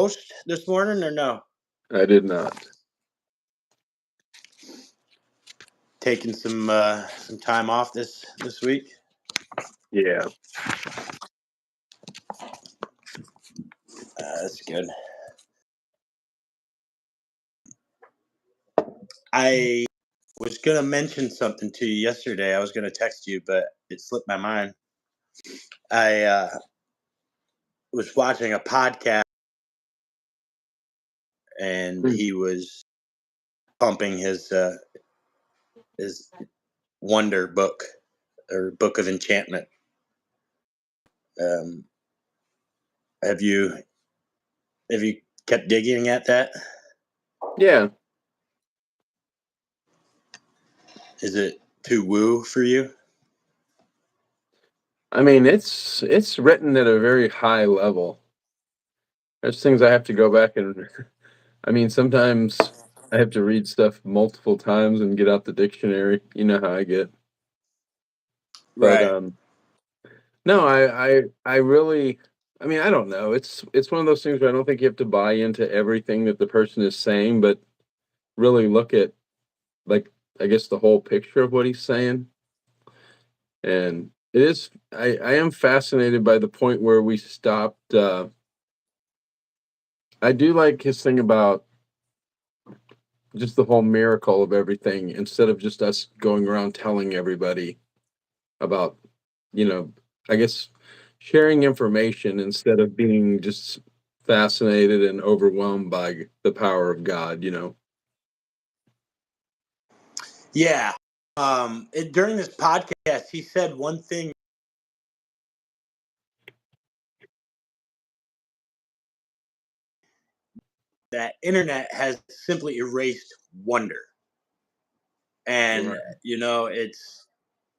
Post this morning or no? I did not. Taking some time off this week. Yeah. That's good. I was gonna mention something to you yesterday. I was gonna text you, but it slipped my mind. I was watching a podcast, and he was pumping his Wonder book or Book of Enchantment. Have you kept digging at that? Yeah. Is it too woo for you? I mean, it's written at a very high level. There's things I have to go back and I mean, sometimes I have to read stuff multiple times and get out the dictionary. You know how I get. But Right. no, I really I mean, I don't know. It's one of those things where I don't think you have to buy into everything that the person is saying, but really look at, like, I guess the whole picture of what he's saying. And it is I am fascinated by the point where we stopped. I do like his thing about just the whole miracle of everything, instead of just us going around telling everybody about, I guess, sharing information instead of being just fascinated and overwhelmed by the power of God. Yeah. During this podcast, he said one thing that internet has simply erased wonder. And, Right. it's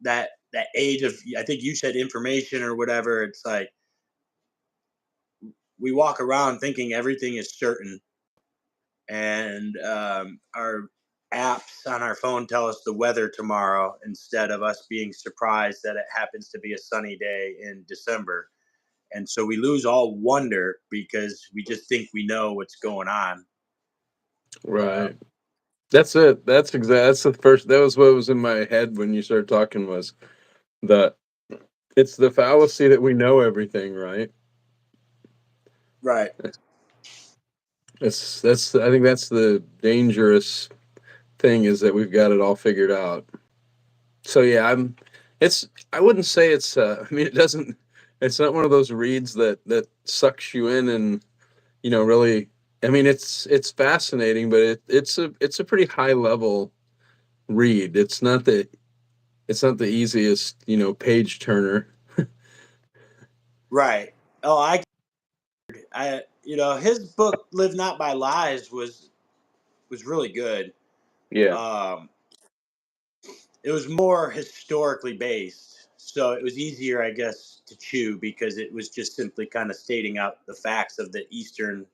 that age of, I think you said information or whatever. It's like we walk around thinking everything is certain. And our apps on our phone tell us the weather tomorrow instead of us being surprised that it happens to be a sunny day in December. And so we lose all wonder because we just think we know what's going on. Right. That's it. That's the first. That was what was in my head when you started talking, was that it's the fallacy that we know everything, right? Right. That's I think that's the dangerous thing, is that we've got it all figured out. So yeah, I wouldn't say it's I mean, it's not one of those reads that sucks you in and, really. I mean, it's fascinating, but it's a pretty high level read. It's not the easiest, page turner. Right. Oh, his book "Live Not by Lies" was really good. Yeah. Um, it was more historically based, so it was easier, I guess, to chew because it was just simply kind of stating out the facts of the Eastern.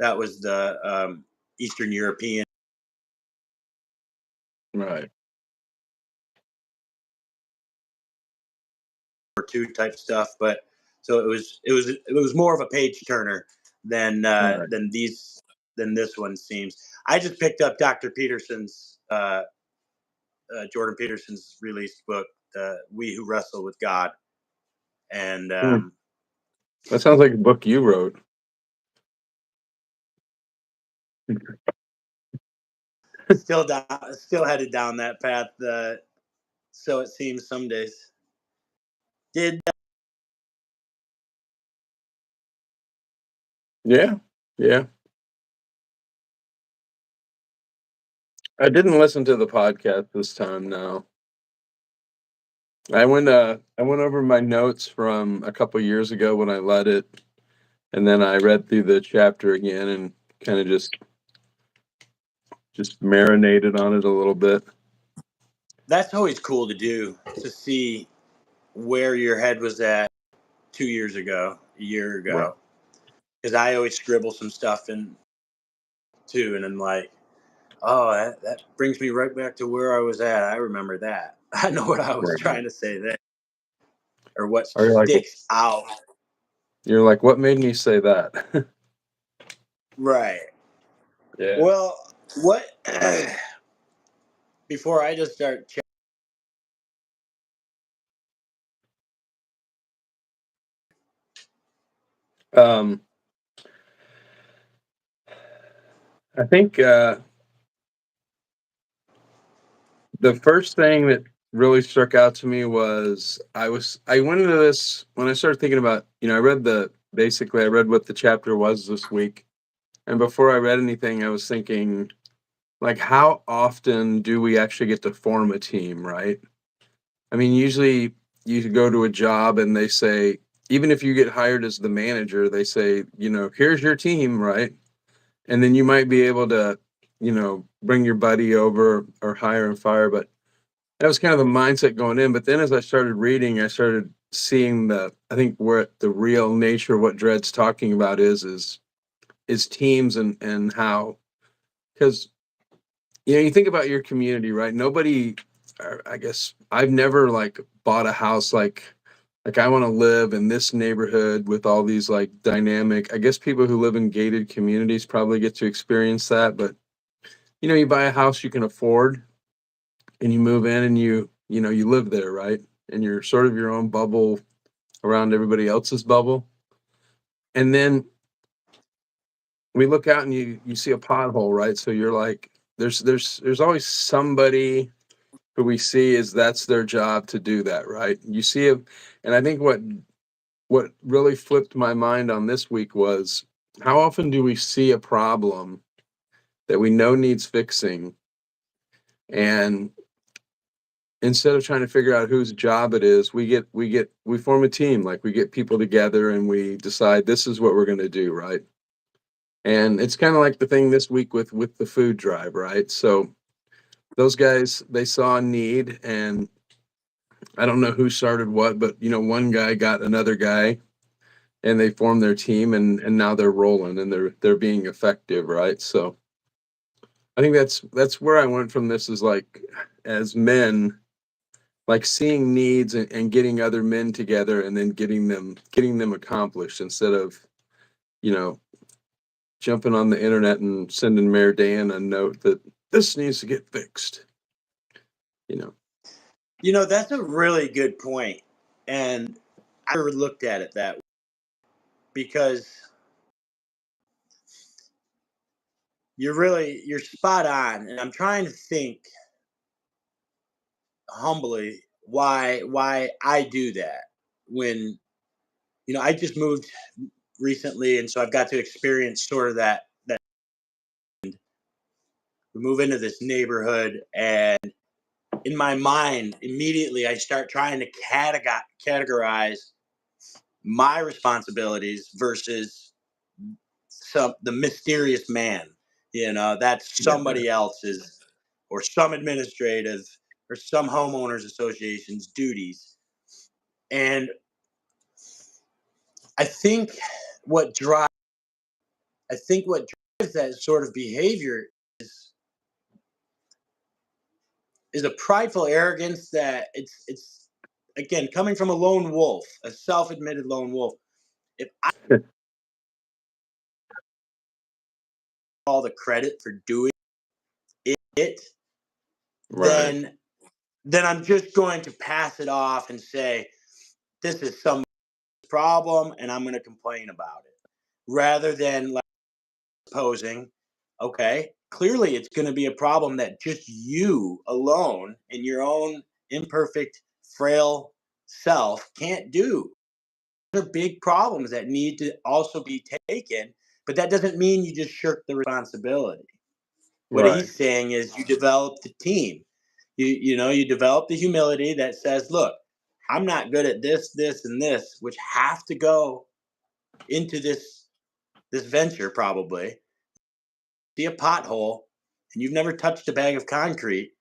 That was the Eastern European Right. or two type stuff, but so it was more of a page turner than Right. than this one seems. I just picked up Dr. Peterson's Jordan Peterson's released book, "We Who Wrestle with God," and Hmm. That sounds like a book you wrote. still headed down that path. So it seems some days. Did Yeah. Yeah. I didn't listen to the podcast this time, no. I went over my notes from a couple years ago when I let it, and then I read through the chapter again and kind of just marinated on it a little bit. That's always cool to do, to see where your head was at 2 years ago, a year Right. ago, because I always scribble some stuff in too, and I'm like, oh, that brings me right back to where I was at. I remember that. I know what I was Right. trying to say there, or what Or you're like, sticks out. what made me say that? Right. Yeah. Well, what before I just start Um, I think the first thing that really struck out to me was I went into this when I started thinking about, I read I read what the chapter was this week. And before I read anything, I was thinking, like, how often do we actually get to form a team, right? I mean, usually you go to a job and they say, even if you get hired as the manager, they say, here's your team, right? And then you might be able to, bring your buddy over or hire and fire. But that was kind of the mindset going in. But then as I started reading, I started seeing I think where the real nature of what Dred's talking about is teams and how, because you think about your community, right? Nobody, I guess I've never like bought a house like I want to live in this neighborhood with all these like dynamic. I guess people who live in gated communities probably get to experience that, but you buy a house you can afford and you move in and you live there, right? And you're sort of your own bubble around everybody else's bubble. And then we look out and you see a pothole, right? So you're like, there's always somebody who we see is that's their job to do that, right? You see it, and I think what really flipped my mind on this week was how often do we see a problem that we know needs fixing, and instead of trying to figure out whose job it is, we form a team, like we get people together and we decide this is what we're going to do, right? And it's kind of like the thing this week with the food drive, right? So those guys, they saw a need, and I don't know who started what, but one guy got another guy and they formed their team, and now they're rolling and they're being effective, right? So I think that's where I went from this, is like, as men, like seeing needs and getting other men together and then getting them accomplished, instead of, you know, jumping on the internet and sending Mayor Dan a note that this needs to get fixed, you know. that's a really good point. And I never looked at it that way because you're spot on. And I'm trying to think humbly why I do that when I just moved recently, and so I've got to experience sort of that we move into this neighborhood, and in my mind immediately I start trying to categorize my responsibilities versus the mysterious man. That's Yeah. somebody else's, or some administrative, or some homeowners association's duties. And I think what drives what drives that sort of behavior is a prideful arrogance that it's again coming from a lone wolf, a self-admitted lone wolf. If I have all the credit for doing it, Right. then I'm just going to pass it off and say this is some problem and I'm going to complain about it, rather than like posing, okay, clearly it's going to be a problem that just you alone in your own imperfect, frail self can't do. Are big problems that need to also be taken, but that doesn't mean you just shirk the responsibility. What Right. he's saying is you develop the team. You develop the humility that says, look, I'm not good at this, and this, which have to go into this venture probably. See a pothole and you've never touched a bag of concrete,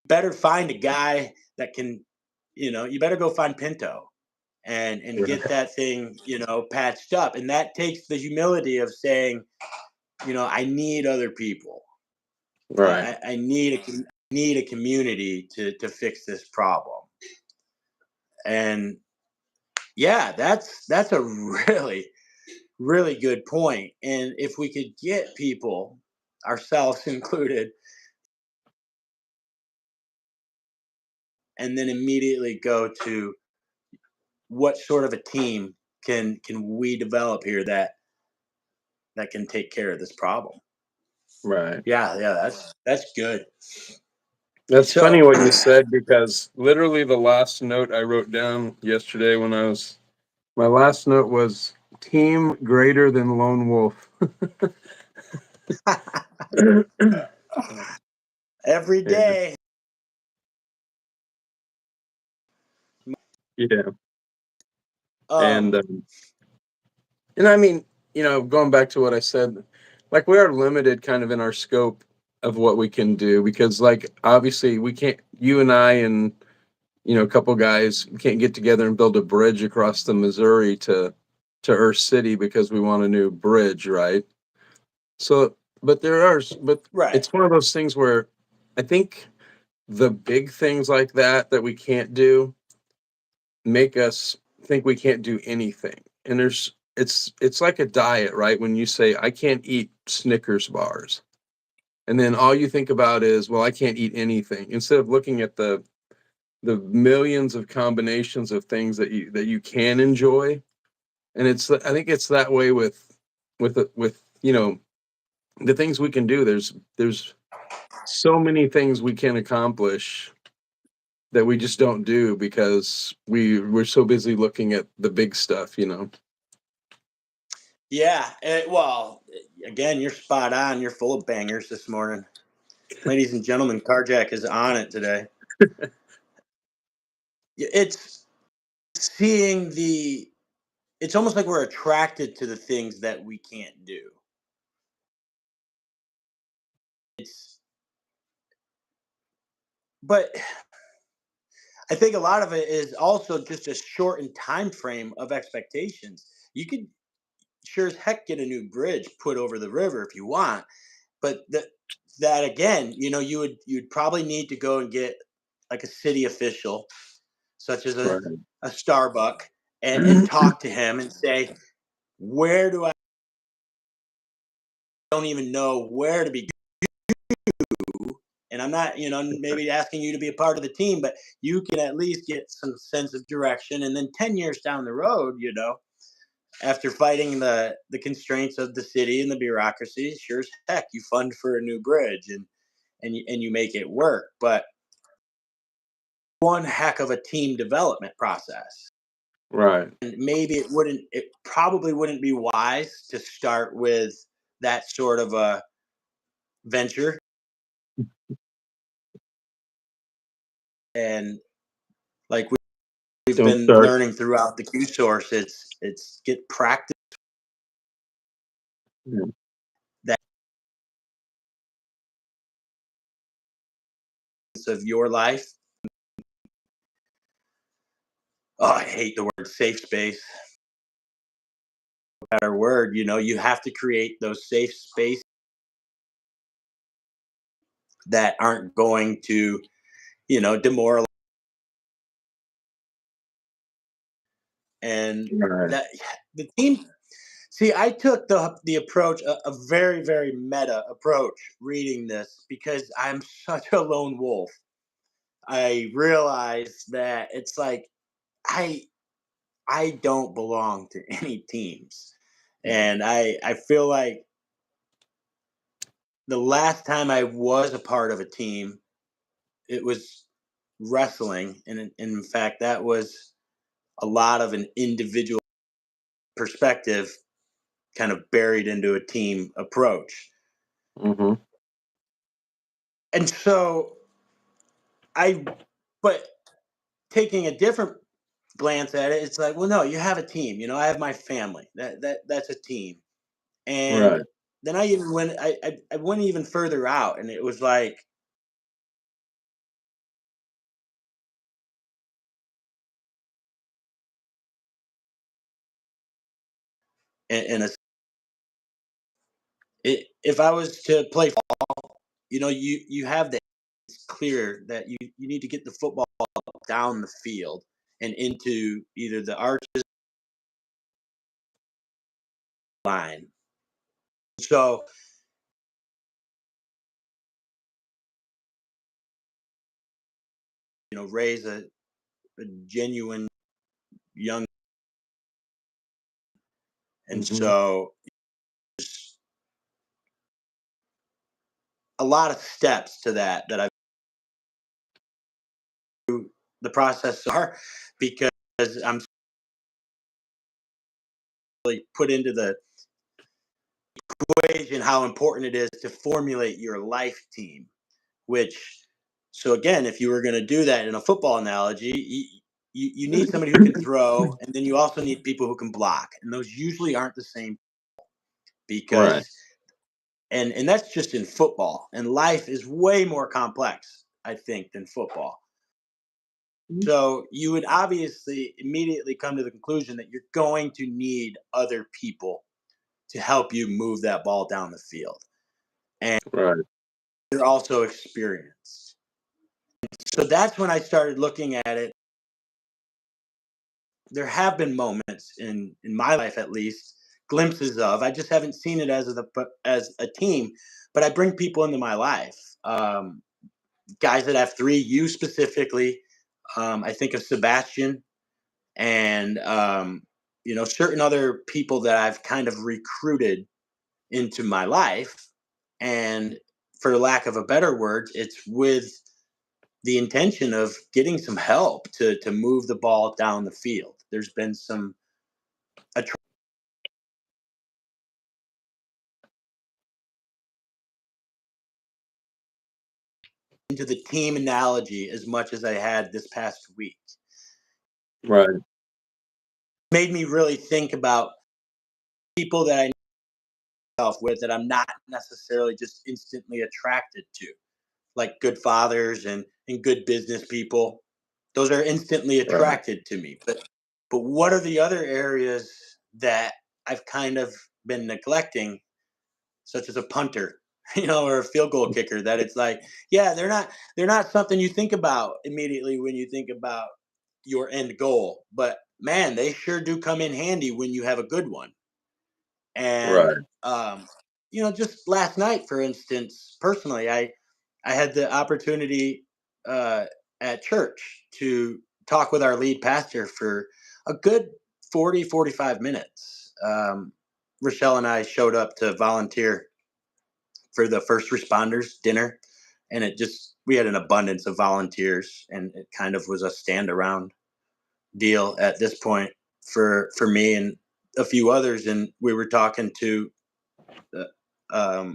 better find a guy that can, you better go find Pinto and get Right. that thing, patched up. And that takes the humility of saying, I need other people. Right. I need a community to fix this problem. And yeah, that's a really really good point. And if we could get people, ourselves included, and then immediately go to what sort of a team can we develop here that can take care of this problem. Right. Yeah, yeah, that's good. That's So funny what you said because literally the last note I wrote down yesterday when I was my last note was team greater than lone wolf. every Yeah. day. Yeah. And um and I mean, going back to what I said, like we are limited kind of in our scope of what we can do because like obviously we can't you and I and a couple guys can't get together and build a bridge across the Missouri to Earth City because we want a new bridge, right? So, but right. it's one of those things where I think the big things like that we can't do make us think we can't do anything. And it's like a diet, right? When you say I can't eat Snickers bars, and then all you think about is, well, I can't eat anything, instead of looking at the millions of combinations of things that you can enjoy. And I think it's that way with the things we can do. There's so many things we can accomplish that we just don't do because we're so busy looking at the big stuff. Yeah, well, again, you're spot on. You're full of bangers this morning, ladies and gentlemen. CarJack is on it today. It's seeing the. It's almost like we're attracted to the things that we can't do. It's, but I think a lot of it is also just a shortened time frame of expectations. You could sure as heck get a new bridge put over the river if you want, but that again, you'd probably need to go and get like a city official, such as a, Right. a Starbuck, and talk to him and say, where do I don't even know where to begin. And I'm not, maybe asking you to be a part of the team, but you can at least get some sense of direction. And then 10 years down the road, after fighting the constraints of the city and the bureaucracy, sure as heck, you fund for a new bridge and you make it work. But one heck of a team development process. Right. And maybe it probably wouldn't be wise to start with that sort of a venture. And like we've Don't been start. learning throughout the Q source, it's get practice Yeah. that of your life. Oh, I hate the word safe space. Better word, you have to create those safe spaces that aren't going to, demoralize. And Right. that the team. See, I took the approach, a very very meta approach, reading this because I'm such a lone wolf. I realize that it's like I I don't belong to any teams, and I feel like the last time I was a part of a team, it was wrestling, and in fact, that was a lot of an individual perspective, kind of buried into a team approach. Mm-hmm. And so I, but taking a different glance at it, it's like, well, no, you have a team. I have my family. That's a team. And Right. then I even went, I went even further out, and it was like, in a, if I was to play, you have the, it's clear that you need to get the football down the field and into either the arches line. So raise a genuine young, and Mm-hmm. so there's a lot of steps to that I've the process are, because I'm really put into the equation how important it is to formulate your life team. Which, so again, if you were going to do that in a football analogy, you need somebody who can throw, and then you also need people who can block, and those usually aren't the same, Right. because and that's just in football, and life is way more complex, I think, than football. So you would obviously immediately come to the conclusion that you're going to need other people to help you move that ball down the field, and Right. they're also experienced. So that's when I started looking at it. There have been moments in my life, at least, glimpses of. I just haven't seen it as a team, but I bring people into my life, guys that have three. You specifically, I think of Sebastian, and certain other people that I've kind of recruited into my life, and for lack of a better word, it's with the intention of getting some help to move the ball down the field. There's been some into the team analogy as much as I had this past week. Right. Made me really think about people that I know myself with that I'm not necessarily just instantly attracted to, like good fathers and good business people. Those are instantly Right. attracted to me. But what are the other areas that I've kind of been neglecting, such as a punter, or a field goal kicker, that it's like, yeah, they're not something you think about immediately when you think about your end goal, but man, they sure do come in handy when you have a good one. And Right. just last night, for instance, personally, I had the opportunity uh, at church to talk with our lead pastor for a good 40-45 minutes. Rochelle and I showed up to volunteer for the first responders dinner, and we had an abundance of volunteers, and it kind of was a stand around deal at this point for me and a few others, and we were talking to uh,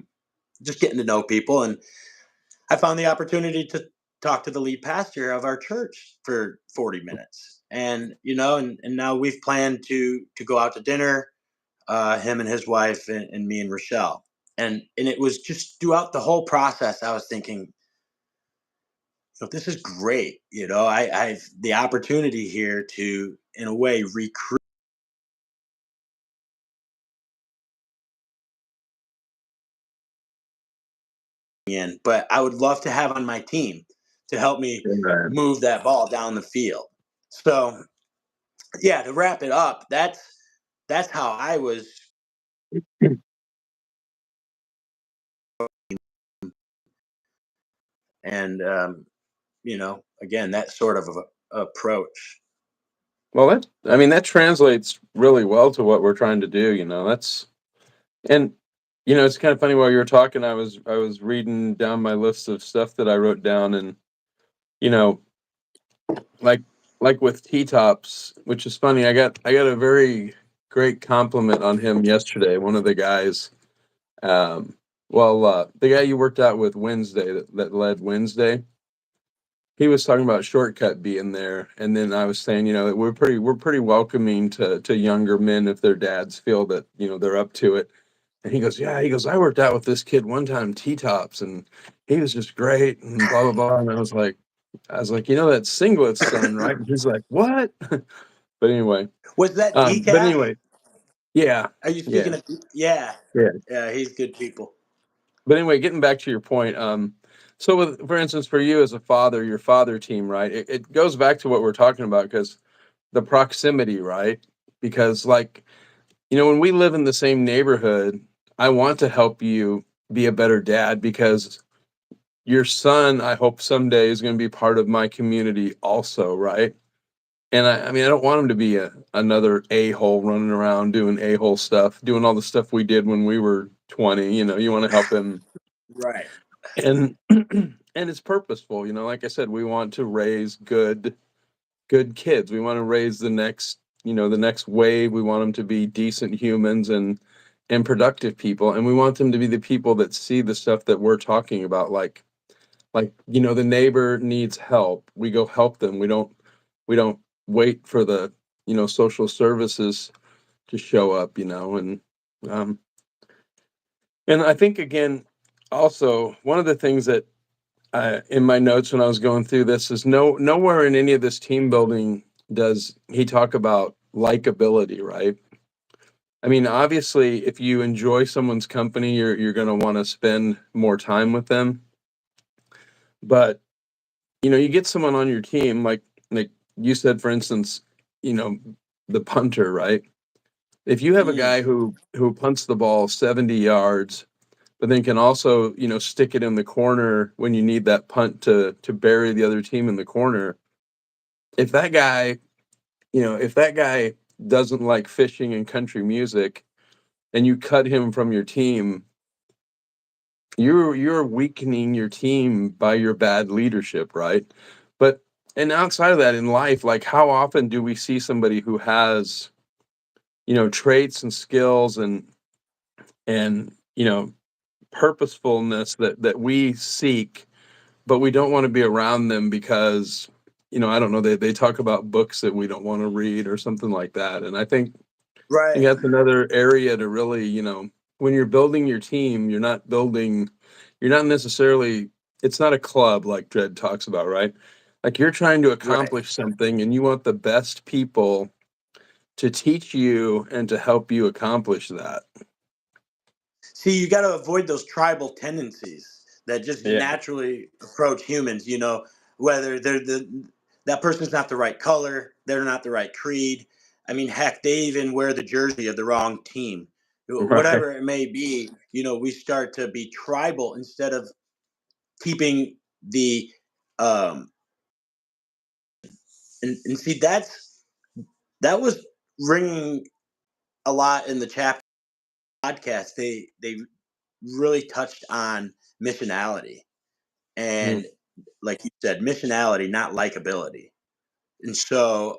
just getting to know people, and I found the opportunity to talk to the lead pastor of our church for 40 minutes, and now we've planned to go out to dinner, him and his wife, and me and Rochelle. And it was just throughout the whole process, I was thinking, this is great. I've the opportunity here to, in a way, recruit in, but I would love to have on my team to help me Right. move that ball down the field. So, yeah, to wrap it up, that's how I was. And again, that sort of approach. Well, I mean, that translates really well to what we're trying to do. And it's kind of funny while you were talking, I was reading down my list of stuff that I wrote down, and you know, like like with T Tops, which is funny. I got a very great compliment on him yesterday. One of the guys, um, the guy you worked out with Wednesday, that led Wednesday, he was talking about Shortcut being there, and then I was saying, that we're pretty welcoming to younger men if their dads feel that they're up to it. And he goes, yeah, he goes, I worked out with this kid one time, T Tops, and he was just great, and blah blah blah. And I was like, that Singlet's son, right? And he's like, what? But anyway, Was that but decaf? anyway, yeah, Are you speaking yeah, of? Yeah, yeah. yeah, he's good people. But anyway, getting back to your point, so for instance, for you as a father, your father team, right? It goes back to what we're talking about, because the proximity, right? Because like when we live in the same neighborhood, I want to help you be a better dad because your son, I hope someday, is going to be part of my community also, right? And I mean, I don't want him to be another a-hole running around doing a-hole stuff, doing all the stuff we did when we were 20. You want to help him, Right. and and it's purposeful. Like I said, we want to raise good kids. We want to raise the next wave. We want them to be decent humans and productive people, and we want them to be the people that see the stuff that we're talking about, like the neighbor needs help, we go help them. We don't wait for the social services to show up, um and I think, again, also one of the things that in my notes when I was going through this is nowhere in any of this team building does he talk about likability, right? I mean, obviously, if you enjoy someone's company, you're going to want to spend more time with them. But you get someone on your team, like you said, for instance, you know, the punter, right? If you have a Mm, guy who punts the ball 70 yards, but then can also, stick it in the corner when you need that punt to bury the other team in the corner. If that guy, if that guy doesn't like fishing and country music, and you cut him from your team, you're weakening your team by your bad leadership, right? But and outside of that, in life, like, how often do we see somebody who has traits and skills and purposefulness that we seek, but we don't want to be around them because I don't know, they talk about books that we don't want to read or something like that. And I think right. that's another area to really, when you're building your team, you're not necessarily, it's not a club like Dredd talks about, right? Like, you're trying to Right. accomplish something and you want the best people to teach you and to help you accomplish that. See, you got to avoid those tribal tendencies that just Yeah. naturally approach humans. Whether that person's not the right color, they're not the right creed. I mean, heck, they even wear the jersey of the wrong team. Right. Whatever it may be, we start to be tribal instead of keeping the um and see that was ringing a lot in the chapter podcast. They really touched on missionality Mm, and, like you said, missionality, not likability. And so,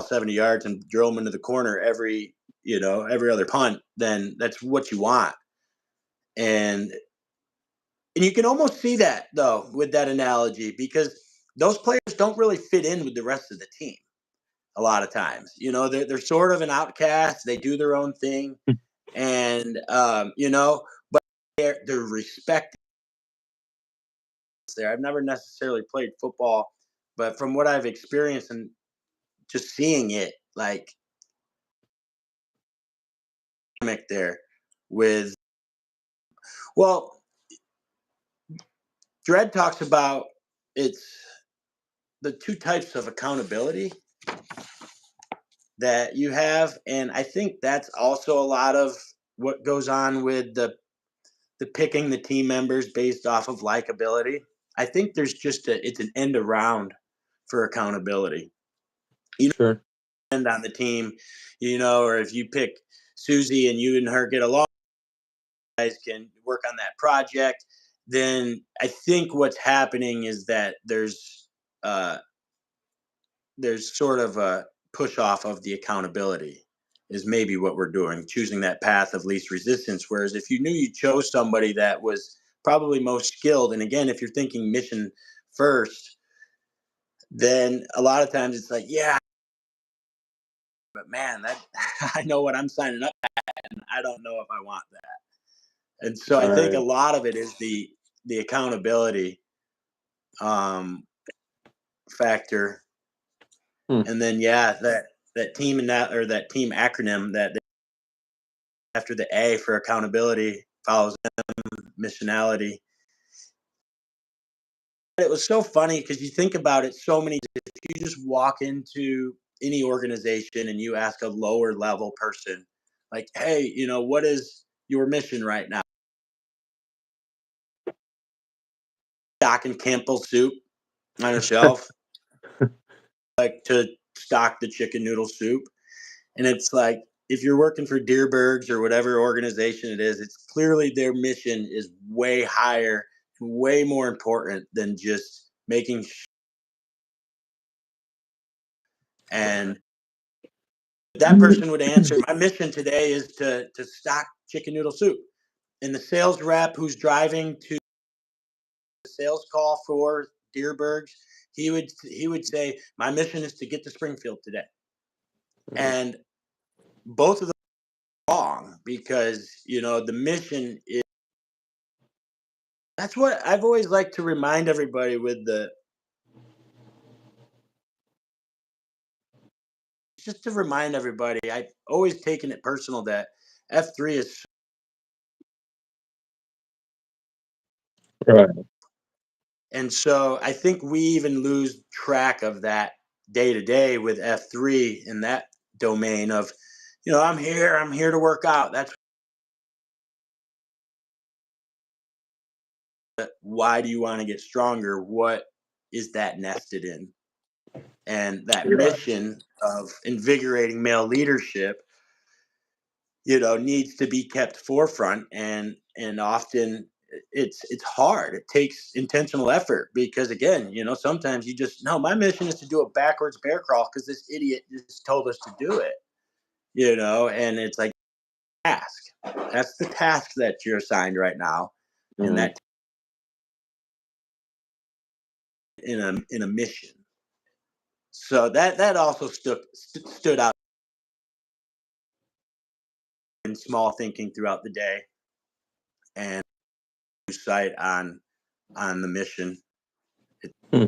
70 yards and drill them into the corner every other punt, then that's what you want. And you can almost see that, though, with that analogy, because those players don't really fit in with the rest of the team a lot of times. They're sort of an outcast. They do their own thing, and but they're respected there. I've never necessarily played football, but from what I've experienced and just seeing it, like, there with, well, Dredd talks about, it's the two types of accountability that you have, and I think that's also a lot of what goes on with the picking the team members based off of likability. I think there's just it's an end around for accountability. sure. End on the team, or if you pick Susie and you and her get along, you guys can work on that project. Then I think what's happening is that uh, there's sort of a push off of the accountability is maybe what we're doing, choosing that path of least resistance. Whereas if you knew you chose somebody that was probably most skilled, and again, if you're thinking mission first, then a lot of times it's like, yeah, but man, that I know what I'm signing up, and I don't know if I want that. And so I think a Right. lot of it is the accountability um, factor, Hmm. and then yeah, that team and that or that team acronym that after the A for accountability follows missionality. It was so funny because you think about it so many you just walk into any organization and you ask a lower level person, like, hey, what is your mission right now? Stocking Campbell soup on a shelf, like to stock the chicken noodle soup. And it's like, if you're working for Deerbergs or whatever organization it is, it's clearly their mission is way higher, way more important than just making. And that person would answer, my mission today is to stock chicken noodle soup. And the sales rep who's driving to the sales call for Deerbergs, he would say, my mission is to get to Springfield today. And both of them are wrong, because the mission is, that's what I've always liked to remind everybody with just to remind everybody, I've always taken it personal that F3 is, Right. and so I think we even lose track of that day to day with F3 in that domain of, I'm here to work out. That's why do you want to get stronger? What is that nested in? And that Right. mission of invigorating male leadership, needs to be kept forefront, and often it's hard. It takes intentional effort, because again, sometimes you just, no, my mission is to do a backwards bear crawl because this idiot just told us to do it, and it's like, task. That's the task that you're assigned right now, and Mhm. that in a mission. So that also stood out in small thinking throughout the day, and lose sight on the mission. Hmm.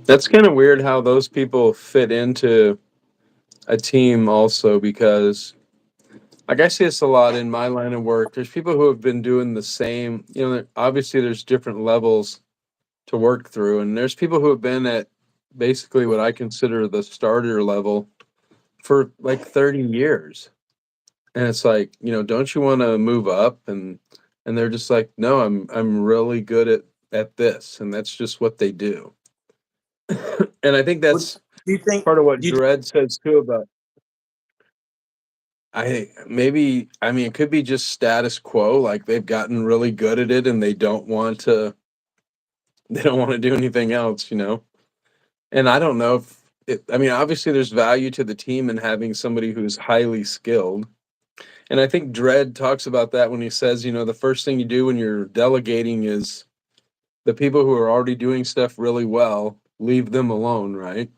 That's kind of weird how those people fit into a team also, because like I see this a lot in my line of work. There's people who have been doing the same, obviously there's different levels to work through, and there's people who have been at basically what I consider the starter level for like 30 years. And it's like, don't you want to move up? And they're just like, no, I'm really good at this, and that's just what they do. And I think What that's do you think? part of what Do you Dredd says too about, I mean, it could be just status quo, like they've gotten really good at it and they don't want to do anything else. And I don't know if I mean, obviously there's value to the team in having somebody who's highly skilled. And I think Dredd talks about that when he says, the first thing you do when you're delegating is the people who are already doing stuff really well, leave them alone, right?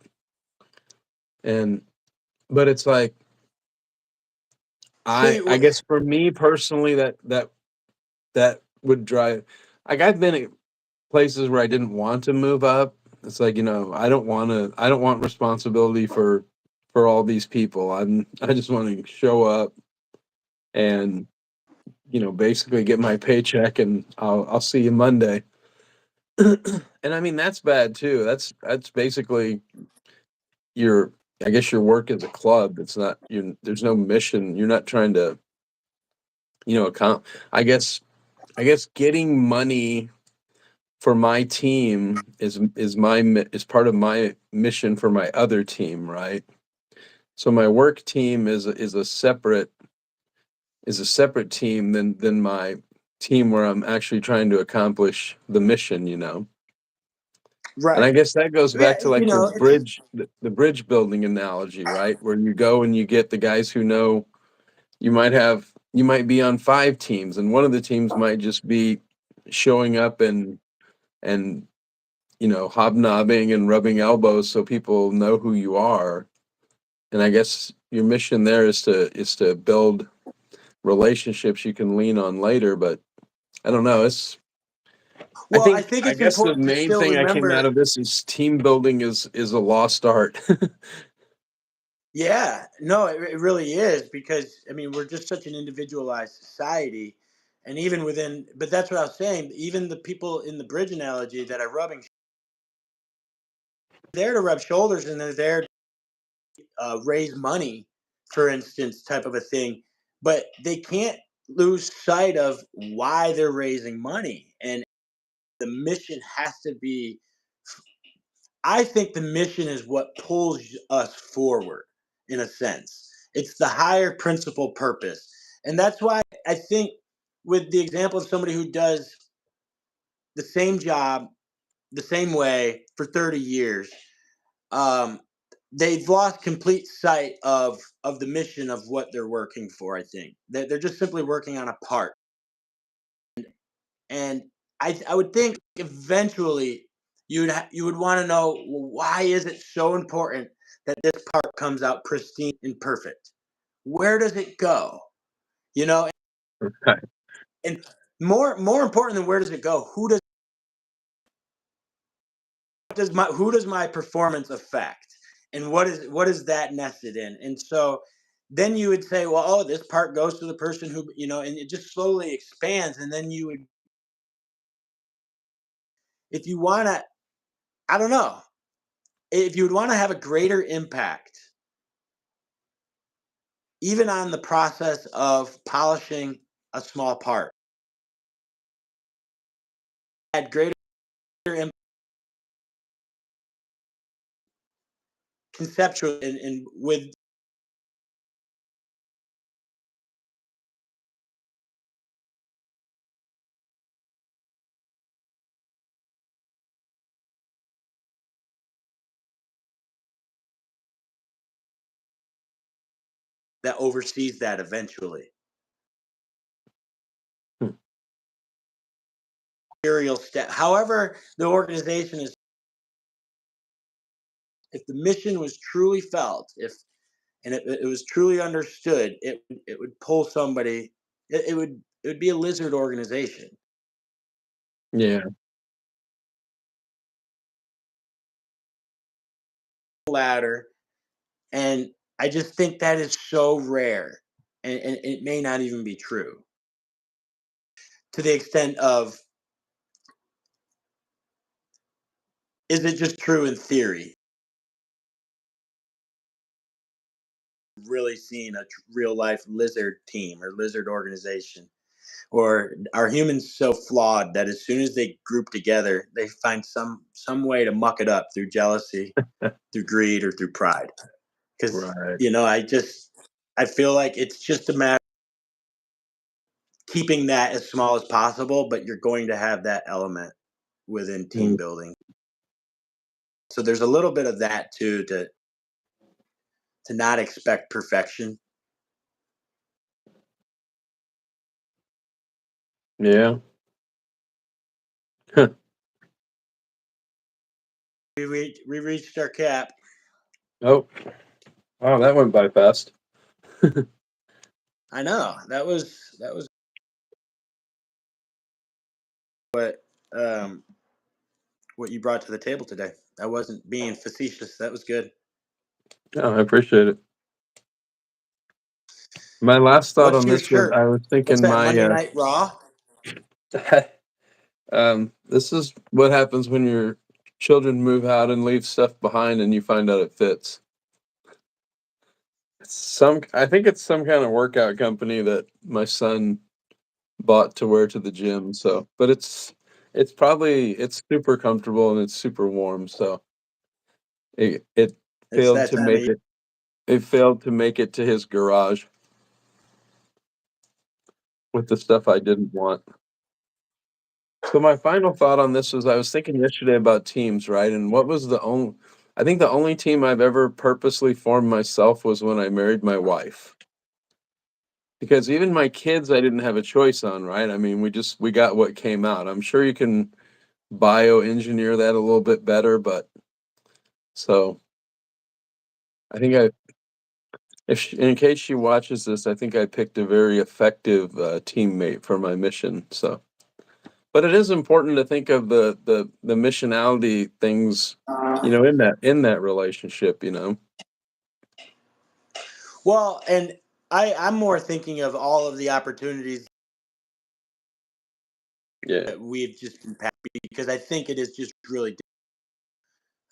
And but it's like, see? I guess for me personally, that would drive, like, I've been at places where I didn't want to move up. It's like, I don't want responsibility for all these people. I just want to show up and, basically get my paycheck, and I'll see you Monday. And I mean, that's bad too. That's basically your, I guess your work is a club. It's not, there's no mission. You're not trying to, account. I guess I guess getting money for my team is part of my mission for my other team, right? So my work team is a separate team than my team where I'm actually trying to accomplish the mission. And I Right. guess that goes Yeah. back to like the bridge building analogy, right? Where you go and you get the guys who know, you might be on 5 teams, and one of the teams might just be showing up and hobnobbing and rubbing elbows so people know who you are. And I guess your mission there is to build relationships you can lean on later. But I don't know. Well, I think I it's guess the important to main still thing I came out remember. of this is team building is a lost art. Yeah, no, it really is, because I mean we're just such an individualized society, And even within, but that's what I was saying. Even the people in the bridge analogy that are rubbing, there to rub shoulders, and they're there to raise money, for instance, type of a thing. But they can't lose sight of why they're raising money, and the mission has to be. I think the mission is what pulls us forward, in a sense. It's the higher principle purpose, and that's why I think, with the example of somebody who does the same job the same way for 30 years, um, they've lost complete sight of the mission of what they're working for. I think they're just simply working on a part, and I would think eventually you would want to know, well, why is it so important that this part comes out pristine and perfect? Where does it go? You know, Right. and more important than where does it go? Who does my performance affect, and what is that nested in? And so then you would say, well, oh, this part goes to the person who, and it just slowly expands. And then you would, if you want to, I don't know, if you would want to have a greater impact even on the process of polishing a small part, had greater impact conceptually, and with that oversees that eventually. Hmm. Material step. However, the organization is, if the mission was truly felt, if and it was truly understood, it would pull somebody. It would be a lizard organization, Yeah. ladder, and I just think that is so rare, and it may not even be true, to the extent of, is it just true in theory? Really seeing a real life lizard team or lizard organization, or are humans so flawed that as soon as they group together, they find some way to muck it up through jealousy, through greed, or through pride? Because Right. I feel like it's just a matter of keeping that as small as possible, but you're going to have that element within team Mm. building. So there's a little bit of that too, to not expect perfection. Yeah. We reached our cap. Oh, wow, that went by fast. I know that was what um what you brought to the table today. I wasn't being facetious. That was good. Yeah, I appreciate it. My last thought What's on your this was shirt? I was What's thinking that, Monday Night Raw? this is what happens when your children move out and leave stuff behind and you find out it fits. I think it's some kind of workout company that my son bought to wear to the gym. So, but it's super comfortable and it's super warm. So it It's failed that to time of make year. it failed to make it to his garage with the stuff I didn't want. So my final thought on this was I was thinking yesterday about teams, right? And what was the only I think the only team I've ever purposely formed myself was when I married my wife. Because even my kids I didn't have a choice on, right? I mean, we got what came out. I'm sure you can bioengineer that a little bit better, but so I think I in case she watches this, I think I picked a very effective teammate for my mission. So, but it is important to think of the missionality things, in that relationship, Well, and I'm more thinking of all of the opportunities Yeah. we've just been because I think it is just really.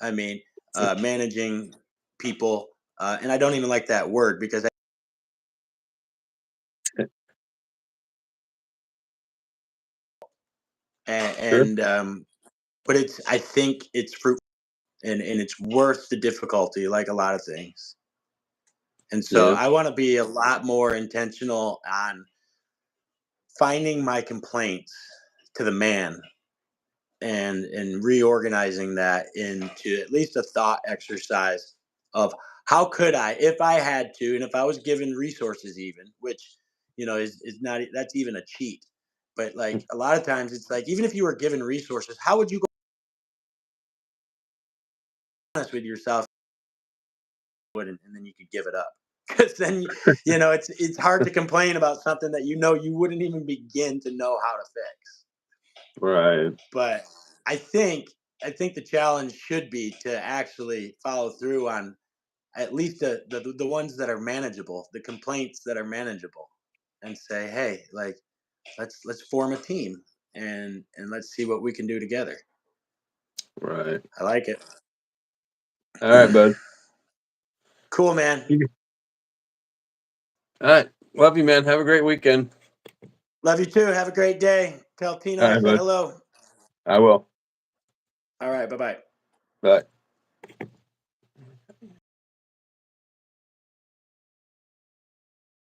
I mean, managing people, and I don't even like that word because Sure. but I think it's fruitful and it's worth the difficulty, like a lot of things. And so Yeah. I want to be a lot more intentional on finding my complaints to the man and reorganizing that into at least a thought exercise of how could I, if I had to, and if I was given resources, even, which, is not, that's even a cheat. But like a lot of times it's like, even if you were given resources, how would you go honest with yourself and then you could give it up? Because then, it's hard to complain about something that you wouldn't even begin to know how to fix. Right. But I think I think the challenge should be to actually follow through on at least the ones that are manageable, the complaints that are manageable, and say, hey, like let's form a team and let's see what we can do together. Right. I like it. All right, bud. Cool, man. All right. Love you, man. Have a great weekend. Love you too. Have a great day. Tell Tina All I right, said bud. hello. I will. All right. Bye bye. Bye.